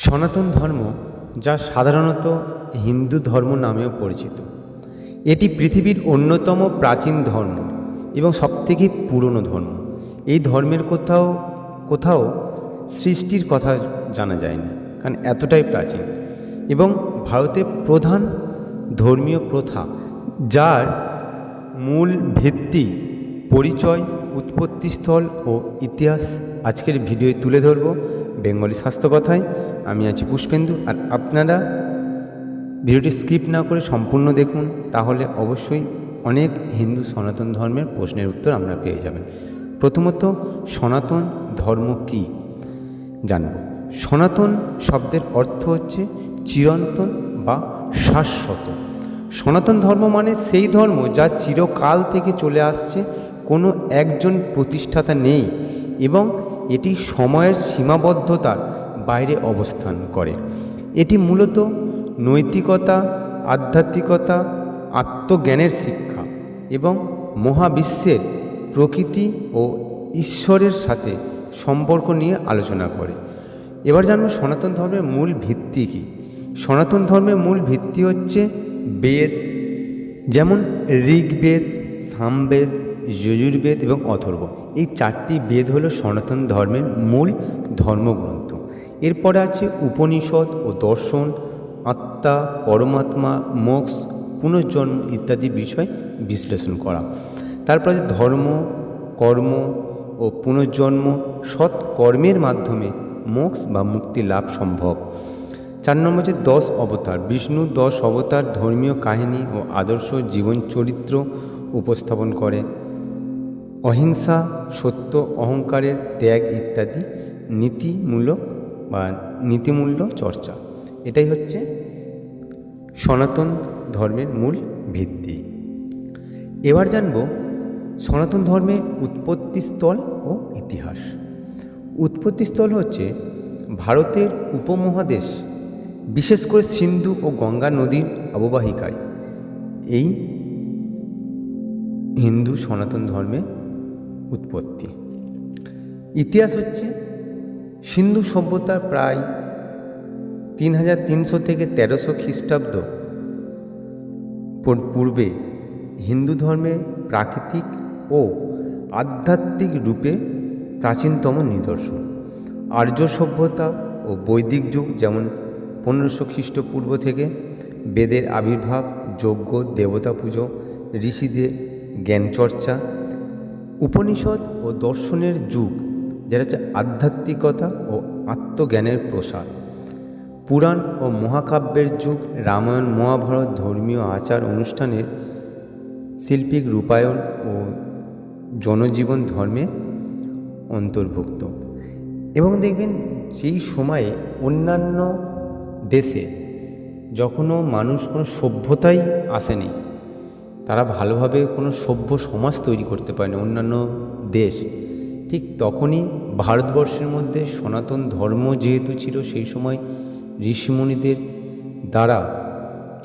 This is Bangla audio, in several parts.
সনাতন ধর্ম, যা সাধারণত হিন্দু ধর্ম নামেও পরিচিত, এটি পৃথিবীর অন্যতম প্রাচীন ধর্ম এবং সবথেকে পুরনো ধর্ম। এই ধর্মের কোথাও কোথাও সৃষ্টির কথা জানা যায় না, কারণ এতটাই প্রাচীন এবং ভারতের প্রধান ধর্মীয় প্রথা, যার মূল ভিত্তি, পরিচয়, উৎপত্তিস্থল ও ইতিহাস আজকের ভিডিওয় তুলে ধরব বেঙ্গলি স্বাস্থ্য কথায়। আমি আছি পুষ্পেন্দু, আর আপনারা ভিডিওটি স্কিপ না করে সম্পূর্ণ দেখুন, তাহলে অবশ্যই অনেক হিন্দু সনাতন ধর্মের প্রশ্নের উত্তর আমরা পেয়ে যাবেন। প্রথমত, সনাতন ধর্ম কী জানব। সনাতন শব্দের অর্থ হচ্ছে চিরন্তন বা শাশ্বত। সনাতন ধর্ম মানে সেই ধর্ম যা চিরকাল থেকে চলে আসছে, কোনো একজন প্রতিষ্ঠাতা নেই এবং এটি সময়ের সীমাবদ্ধতার বাইরে অবস্থান করে। এটি মূলত নৈতিকতা, আধ্যাত্মিকতা, আত্মজ্ঞানের শিক্ষা এবং মহাবিশ্বের প্রকৃতি ও ঈশ্বরের সাথে সম্পর্ক নিয়ে আলোচনা করে। এবার জানব সনাতন ধর্মের মূল ভিত্তি কী। সনাতন ধর্মের মূল ভিত্তি হচ্ছে বেদ, যেমন ঋগ্বেদ, সামবেদ, যজুর্বেদ এবং অথর্ব। এই চারটি বেদ হলো সনাতন ধর্মের মূল ধর্মগ্রন্থ। এরপরে আছে উপনিষদ ও দর্শন, আত্মা, পরমাত্মা, মোক্ষ, পুনর্জন্ম ইত্যাদি বিষয় বিশ্লেষণ করা। তারপরে আছে ধর্ম, কর্ম ও পুনর্জন্ম, সৎ কর্মের মাধ্যমে মোক্ষ বা মুক্তি লাভ সম্ভব। 4 নম্বর হচ্ছে 10 অবতার। বিষ্ণু 10 অবতার ধর্মীয় কাহিনী ও আদর্শ জীবন চরিত্র উপস্থাপন করে। অহিংসা, সত্য, অহংকারের ত্যাগ ইত্যাদি নীতিমূলক বা নীতিমূল্য চর্চা। এটাই হচ্ছে সনাতন ধর্মের মূল ভিত্তি। এবার জানব সনাতন ধর্মের উৎপত্তিস্থল ও ইতিহাস। উৎপত্তিস্থল হচ্ছে ভারতের উপমহাদেশ, বিশেষ করে সিন্ধু ও গঙ্গা নদীর অববাহিকায় এই হিন্দু সনাতন ধর্মের উৎপত্তি। ইতিহাস হচ্ছে সিন্ধু সভ্যতার প্রায় 3300 থেকে 1300 খ্রিস্টাব্দ পূর্বে হিন্দু ধর্মের প্রাকৃতিক ও আধ্যাত্মিক রূপে প্রাচীনতম নিদর্শন। আর্য সভ্যতা ও বৈদিক যুগ, যেমন 1500 খ্রিস্টপূর্ব থেকে বেদের আবির্ভাব, যজ্ঞ, দেবতা পুজো, ঋষিদের জ্ঞানচর্চা। উপনিষদ ও দর্শনের যুগ, যেটা হচ্ছে আধ্যাত্মিকতা ও আত্মজ্ঞানের প্রসার। পুরাণ ও মহাকাব্যের যুগ, রামায়ণ, মহাভারত ধর্মীয় আচার অনুষ্ঠানের শিল্পিক রূপায়ণ ও জনজীবন ধর্মে অন্তর্ভুক্ত। এবং দেখবেন যেই সময়ে অন্যান্য দেশে যখনও মানুষ কোনো সভ্যতাই আসেনি, তারা ভালোভাবে কোনো সভ্য সমাজ তৈরি করতে পারেনি অন্যান্য দেশ, ঠিক তখনই ভারতবর্ষের মধ্যে সনাতন ধর্ম যেহেতু ছিল, সেই সময় ঋষিমুনিদের দ্বারা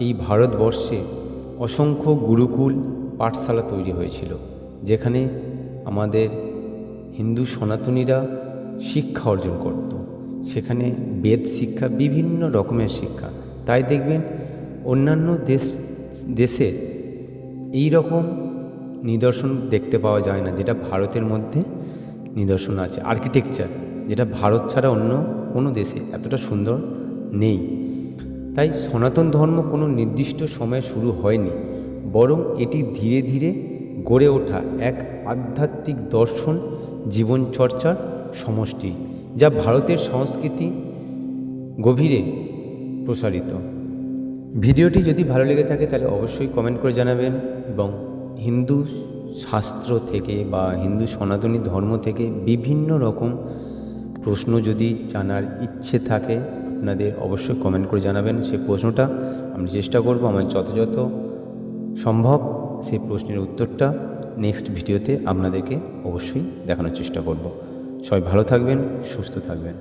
এই ভারতবর্ষে অসংখ্য গুরুকুল, পাঠশালা তৈরি হয়েছিল, যেখানে আমাদের হিন্দু সনাতনীরা শিক্ষা অর্জন করত। সেখানে বেদ শিক্ষা, বিভিন্ন রকমের শিক্ষা। তাই দেখবেন অন্যান্য দেশের এই রকম নিদর্শন দেখতে পাওয়া যায় না, যেটা ভারতের মধ্যে নিদর্শন আছে। আর্কিটেকচার, যেটা ভারত ছাড়া অন্য কোনো দেশে এতটা সুন্দর নেই। তাই সনাতন ধর্ম কোনো নির্দিষ্ট সময়ে শুরু হয়নি, বরং এটি ধীরে ধীরে গড়ে ওঠা এক আধ্যাত্মিক দর্শন, জীবনচর্চার সমষ্টি, যা ভারতের সংস্কৃতি গভীরে প্রসারিত। ভিডিওটি যদি ভালো লেগে থাকে তাহলে অবশ্যই কমেন্ট করে জানাবেন, এবং হিন্দু শাস্ত্র থেকে বা হিন্দু সনাতনী ধর্ম থেকে বিভিন্ন রকম প্রশ্ন যদি জানার ইচ্ছে থাকে আপনাদের, অবশ্যই কমেন্ট করে জানাবেন। সেই প্রশ্নটা আমি চেষ্টা করব আমার যত সম্ভব সেই প্রশ্নের উত্তরটা নেক্সট ভিডিওতে আপনাদেরকে অবশ্যই দেখানোর চেষ্টা করব। সবাই ভালো থাকবেন, সুস্থ থাকবেন।